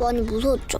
많이 무서웠죠.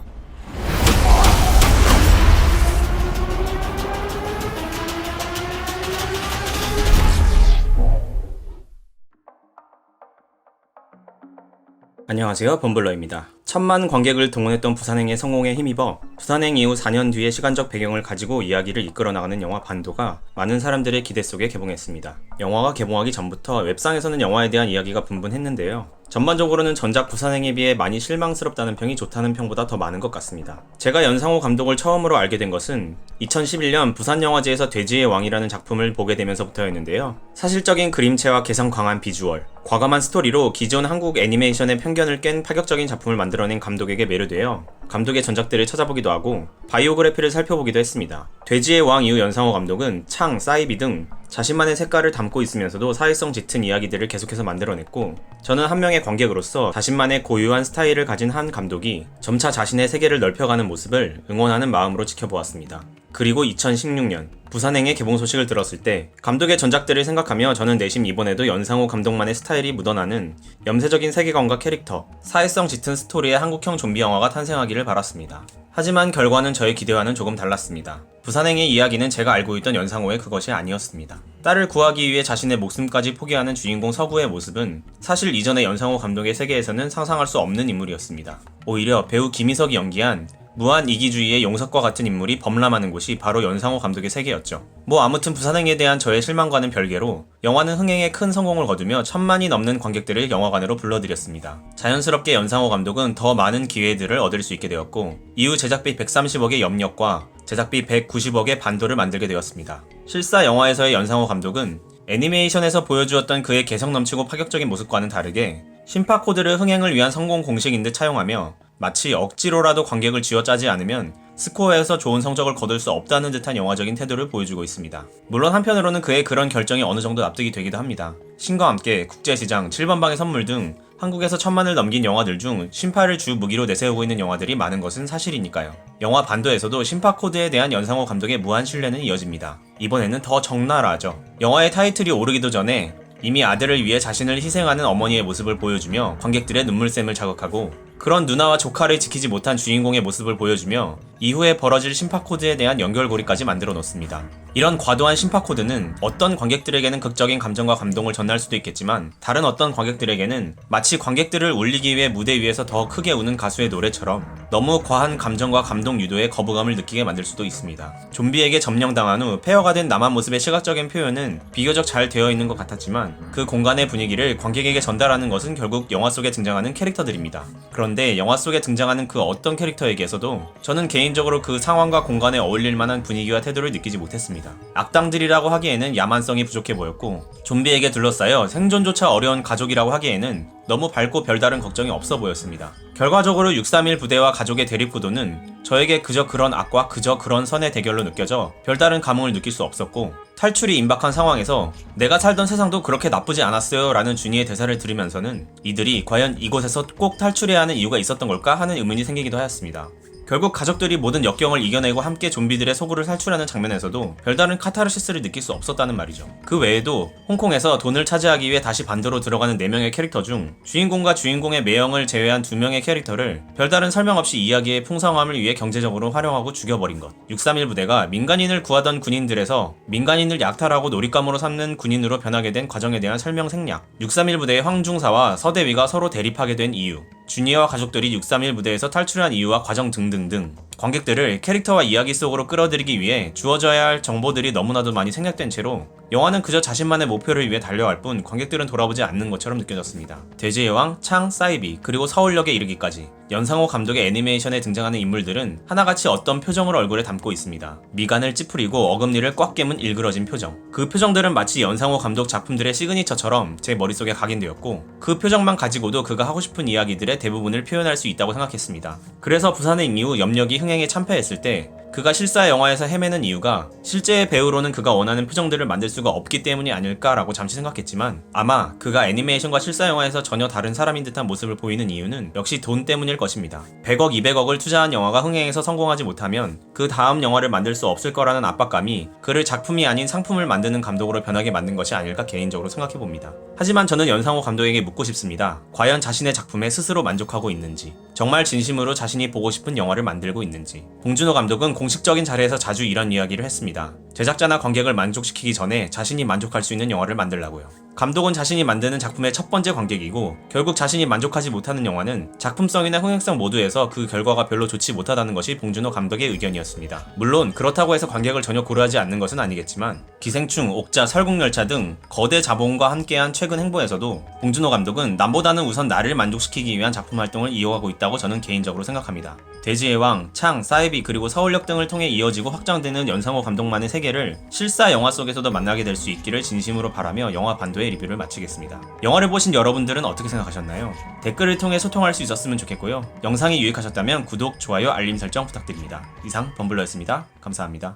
안녕하세요, 범블러입니다. 1000만 관객을 동원했던 부산행의 성공에 힘입어 부산행 이후 4년 뒤의 시간적 배경을 가지고 이야기를 이끌어 나가는 영화 반도가 많은 사람들의 기대 속에 개봉했습니다. 영화가 개봉하기 전부터 웹상에서는 영화에 대한 이야기가 분분했는데요. 전반적으로는 전작 부산행에 비해 많이 실망스럽다는 평이 좋다는 평보다 더 많은 것 같습니다. 제가 연상호 감독을 처음으로 알게 된 것은 2011년 부산영화제에서 돼지의 왕이라는 작품을 보게 되면서부터였는데요. 사실적인 그림체와 개성 강한 비주얼, 과감한 스토리로 기존 한국 애니메이션의 편견을 깬 파격적인 작품을 만들어낸 감독에게 매료되어 감독의 전작들을 찾아보기도 하고 바이오그래피를 살펴보기도 했습니다. 돼지의 왕 이후 연상호 감독은 창, 사이비 등 자신만의 색깔을 담고 있으면서도 사회성 짙은 이야기들을 계속해서 만들어냈고, 저는 한 명의 관객으로서 자신만의 고유한 스타일을 가진 한 감독이 점차 자신의 세계를 넓혀가는 모습을 응원하는 마음으로 지켜보았습니다. 그리고 2016년 부산행의 개봉 소식을 들었을 때 감독의 전작들을 생각하며 저는 내심 이번에도 연상호 감독만의 스타일이 묻어나는 염세적인 세계관과 캐릭터, 사회성 짙은 스토리의 한국형 좀비 영화가 탄생하기를 바랐습니다. 하지만 결과는 저의 기대와는 조금 달랐습니다. 부산행의 이야기는 제가 알고 있던 연상호의 그것이 아니었습니다. 딸을 구하기 위해 자신의 목숨까지 포기하는 주인공 서구의 모습은 사실 이전의 연상호 감독의 세계에서는 상상할 수 없는 인물이었습니다. 오히려 배우 김희석이 연기한 무한 이기주의의 용석과 같은 인물이 범람하는 곳이 바로 연상호 감독의 세계였죠. 아무튼 부산행에 대한 저의 실망과는 별개로 영화는 흥행에 큰 성공을 거두며 1000만이 넘는 관객들을 영화관으로 불러들였습니다. 자연스럽게 연상호 감독은 더 많은 기회들을 얻을 수 있게 되었고, 이후 제작비 130억의 염력과 제작비 190억의 반도를 만들게 되었습니다. 실사 영화에서의 연상호 감독은 애니메이션에서 보여주었던 그의 개성 넘치고 파격적인 모습과는 다르게 심파코드를 흥행을 위한 성공 공식인 듯 차용하며 마치 억지로라도 관객을 쥐어짜지 않으면 스코어에서 좋은 성적을 거둘 수 없다는 듯한 영화적인 태도를 보여주고 있습니다. 물론 한편으로는 그의 그런 결정이 어느 정도 납득이 되기도 합니다. 신과 함께, 국제시장, 7번 방의 선물 등 한국에서 1000만을 넘긴 영화들 중 심파를 주 무기로 내세우고 있는 영화들이 많은 것은 사실이니까요. 영화 반도에서도 심파코드에 대한 연상호 감독의 무한 신뢰는 이어집니다. 이번에는 더 적나라하죠. 영화의 타이틀이 오르기도 전에 이미 아들을 위해 자신을 희생하는 어머니의 모습을 보여주며 관객들의 눈물샘을 자극하고, 그런 누나와 조카를 지키지 못한 주인공의 모습을 보여주며 이후에 벌어질 심파코드에 대한 연결고리까지 만들어 놓습니다. 이런 과도한 심파코드는 어떤 관객들에게는 극적인 감정과 감동을 전할 수도 있겠지만, 다른 어떤 관객들에게는 마치 관객들을 울리기 위해 무대 위에서 더 크게 우는 가수의 노래처럼 너무 과한 감정과 감동 유도에 거부감을 느끼게 만들 수도 있습니다. 좀비에게 점령당한 후 폐허가 된 남한 모습의 시각적인 표현은 비교적 잘 되어 있는 것 같았지만, 그 공간의 분위기를 관객에게 전달하는 것은 결국 영화 속에 등장하는 캐릭터들입니다. 그런데 영화 속에 등장하는 그 어떤 캐릭터에게서도 저는 개인적으로 그 상황과 공간에 어울릴 만한 분위기와 태도를 느끼지 못했습니다. 악당들이라고 하기에는 야만성이 부족해 보였고, 좀비에게 둘러싸여 생존조차 어려운 가족이라고 하기에는 너무 밝고 별다른 걱정이 없어 보였습니다. 결과적으로 631 부대와 가족의 대립구도는 저에게 그저 그런 악과 그저 그런 선의 대결로 느껴져 별다른 감흥을 느낄 수 없었고, 탈출이 임박한 상황에서 내가 살던 세상도 그렇게 나쁘지 않았어요 라는 준이의 대사를 들으면서는 이들이 과연 이곳에서 꼭 탈출해야 하는 이유가 있었던 걸까 하는 의문이 생기기도 하였습니다. 결국 가족들이 모든 역경을 이겨내고 함께 좀비들의 소굴을 탈출하는 장면에서도 별다른 카타르시스를 느낄 수 없었다는 말이죠. 그 외에도 홍콩에서 돈을 차지하기 위해 다시 반도로 들어가는 4명의 캐릭터 중 주인공과 주인공의 매형을 제외한 2명의 캐릭터를 별다른 설명 없이 이야기의 풍성함을 위해 경제적으로 활용하고 죽여버린 것, 631 부대가 민간인을 구하던 군인들에서 민간인을 약탈하고 놀잇감으로 삼는 군인으로 변하게 된 과정에 대한 설명 생략, 631 부대의 황중사와 서대위가 서로 대립하게 된 이유, 준이와 가족들이 631 부대에서 탈출한 이유와 과정 등등등 관객들을 캐릭터와 이야기 속으로 끌어들이기 위해 주어져야 할 정보들이 너무나도 많이 생략된 채로 영화는 그저 자신만의 목표를 위해 달려갈 뿐 관객들은 돌아보지 않는 것처럼 느껴졌습니다. 돼지의 왕, 창, 사이비, 그리고 서울역에 이르기까지 연상호 감독의 애니메이션에 등장하는 인물들은 하나같이 어떤 표정을 얼굴에 담고 있습니다. 미간을 찌푸리고 어금니를 꽉 깨문 일그러진 표정. 그 표정들은 마치 연상호 감독 작품들의 시그니처처럼 제 머릿속에 각인되었고, 그 표정만 가지고도 그가 하고 싶은 이야기들의 대부분을 표현할 수 있다고 생각했습니다. 그래서 부산행 이후 염력이 흥행에 참패했을 때 그가 실사 영화에서 헤매는 이유가 실제의 배우로는 그가 원하는 표정들을 만들 수가 없기 때문이 아닐까라고 잠시 생각했지만 아마 그가 애니메이션과 실사 영화에서 전혀 다른 사람인 듯한 모습을 보이는 이유는 역시 돈 때문일 것입니다. 100억, 200억을 투자한 영화가 흥행해서 성공하지 못하면 그 다음 영화를 만들 수 없을 거라는 압박감이 그를 작품이 아닌 상품을 만드는 감독으로 변하게 만든 것이 아닐까 개인적으로 생각해봅니다. 하지만 저는 연상호 감독에게 묻고 싶습니다. 과연 자신의 작품에 스스로 만족하고 있는지, 정말 진심으로 자신이 보고 싶은 영화를 만들고 있는지. 봉준호 감독은 공식적인 자리에서 자주 이런 이야기를 했습니다. 제작자나 관객을 만족시키기 전에 자신이 만족할 수 있는 영화를 만들라고요. 감독은 자신이 만드는 작품의 첫 번째 관객이고 결국 자신이 만족하지 못하는 영화는 작품성이나 흥행성 모두에서 그 결과가 별로 좋지 못하다는 것이 봉준호 감독의 의견이었습니다. 물론 그렇다고 해서 관객을 전혀 고려하지 않는 것은 아니겠지만 기생충, 옥자, 설국열차 등 거대 자본과 함께한 최근 행보에서도 봉준호 감독은 남보다는 우선 나를 만족시키기 위한 작품 활동을 이어가고 있다고 저는 개인적으로 생각합니다. 돼지의 왕, 창, 사이비 그리고 서울역 등을 통해 이어지고 확장되는 연상호 감독만의 세계를 실사 영화 속에서도 만나게 될 수 있기를 진심으로 바라며 영화 반도의 리뷰를 마치겠습니다. 영화를 보신 여러분들은 어떻게 생각하셨나요? 댓글을 통해 소통할 수 있었으면 좋겠고요. 영상이 유익하셨다면 구독, 좋아요, 알림 설정 부탁드립니다. 이상 범블러였습니다. 감사합니다.